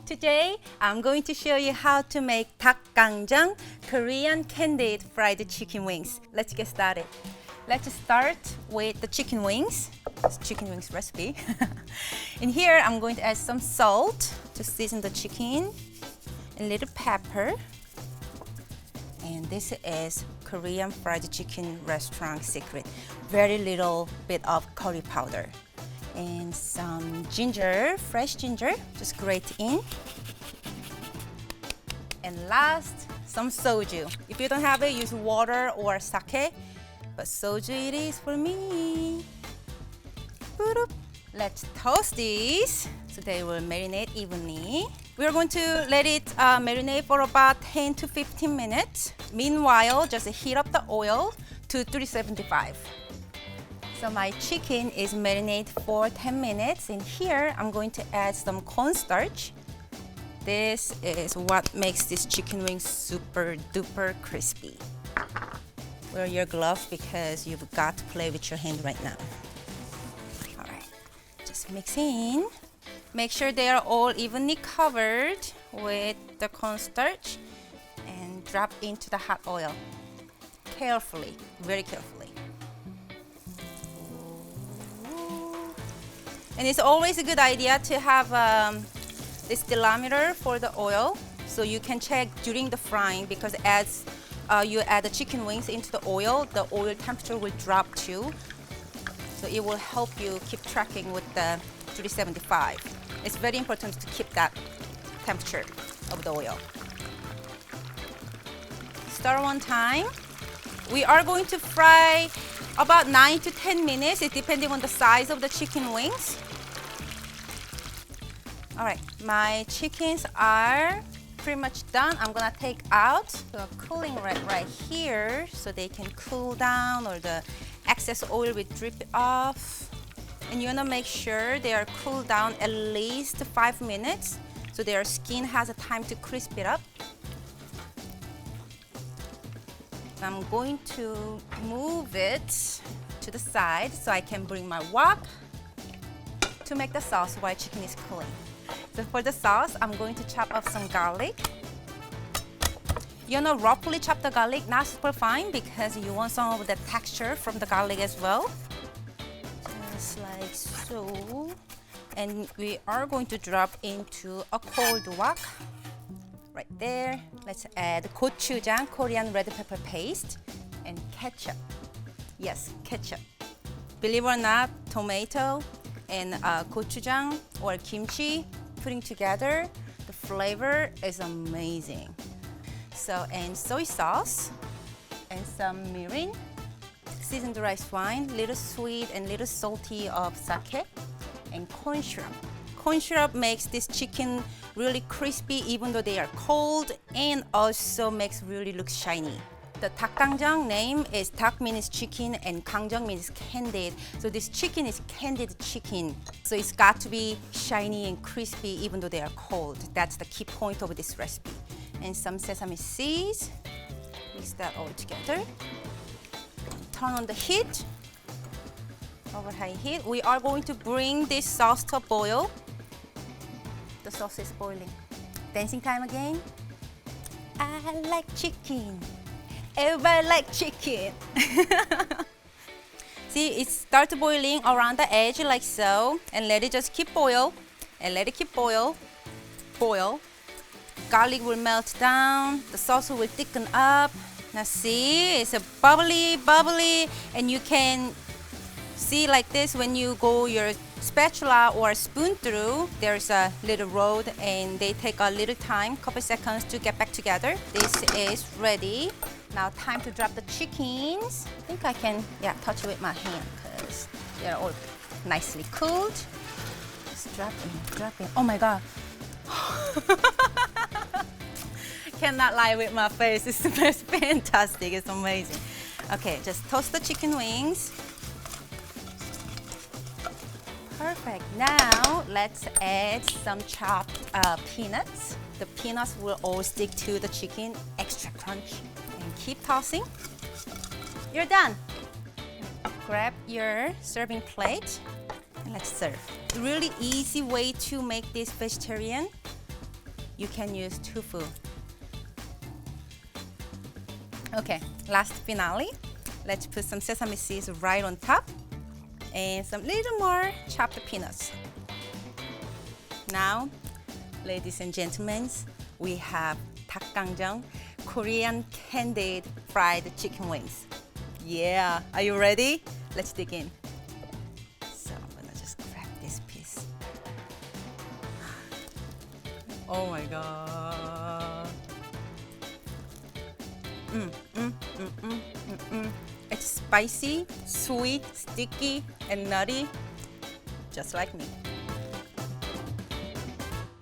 Today, I'm going to show you how to make gochujang, Korean candied fried chicken wings. Let's get started. Let's start with the chicken wings. It's chicken wings recipe. In here, I'm going to add some salt to season the chicken, a little pepper, and this is Korean fried chicken restaurant secret. Very little bit of curry powder. And some ginger, fresh ginger, just grate in. And last, some soju. If you don't have it, use water or sake, but soju it is for me. Let's toast these so they will marinate evenly. We're going to let it marinate for about 10 to 15 minutes. Meanwhile, just heat up the oil to 375. So my chicken is marinated for 10 minutes. In here, I'm going to add some cornstarch. This is what makes this chicken wing super duper crispy. Wear your gloves because you've got to play with your hand right now. All right, just mix in. Make sure they are all evenly covered with the cornstarch and drop into the hot oil. Carefully, very carefully. And it's always a good idea to have this diameter for the oil so you can check during the frying, because as you add the chicken wings into the oil temperature will drop too. So it will help you keep tracking with the 375. It's very important to keep that temperature of the oil. Stir one time. We are going to fry about 9 to 10 minutes, it depending on the size of the chicken wings. All right, my chickens are pretty much done. I'm gonna take out the cooling rack right here so they can cool down or the excess oil will drip off. And you wanna make sure they are cooled down at least 5 minutes so their skin has a time to crisp it up. I'm going to move it to the side so I can bring my wok to make the sauce while chicken is cooling. So for the sauce, I'm going to chop up some garlic. You wanna roughly chop the garlic, not super fine, because you want some of the texture from the garlic as well. Just like so. And we are going to drop into a cold wok. Right there. Let's add gochujang, Korean red pepper paste, and ketchup. Yes, ketchup. Believe it or not, tomato and gochujang or kimchi putting together, the flavor is amazing. So, and soy sauce and some mirin, seasoned rice wine, little sweet and little salty of sake, and corn syrup. Corn syrup makes this chicken really crispy even though they are cold, and also makes really look shiny. The gochujang name is dak means chicken and gangjang means candied. So this chicken is candied chicken. So it's got to be shiny and crispy even though they are cold. That's the key point of this recipe. And some sesame seeds. Mix that all together. Turn on the heat. Over high heat. We are going to bring this sauce to a boil. The sauce is boiling. Dancing time again. I like chicken. Everybody like chicken. See, it starts boiling around the edge like so, and let it just keep boil, and let it keep boil. Garlic will melt down, the sauce will thicken up. Now see, it's a bubbly, and you can see like this when you go your spatula or spoon through, there's a little road and they take a little time, couple seconds to get back together. This is ready. Now time to drop the chickens. I think I can, touch it with my hand because they're all nicely cooled. Just drop in. Oh my God. Cannot lie with my face, it smells fantastic, it's amazing. Okay, just toast the chicken wings. Perfect. Now let's add some chopped peanuts. The peanuts will all stick to the chicken, extra crunch. And keep tossing. You're done. Grab your serving plate and let's serve. Really easy way to make this vegetarian you can use tofu. Okay, last finale. Let's put some sesame seeds right on top and some little more chopped peanuts. Now, ladies and gentlemen, we have 닭강정, Korean candied fried chicken wings. Yeah, are you ready? Let's dig in. So I'm gonna just grab this piece. Oh my god. It's spicy, sweet, sticky, and nutty, just like me.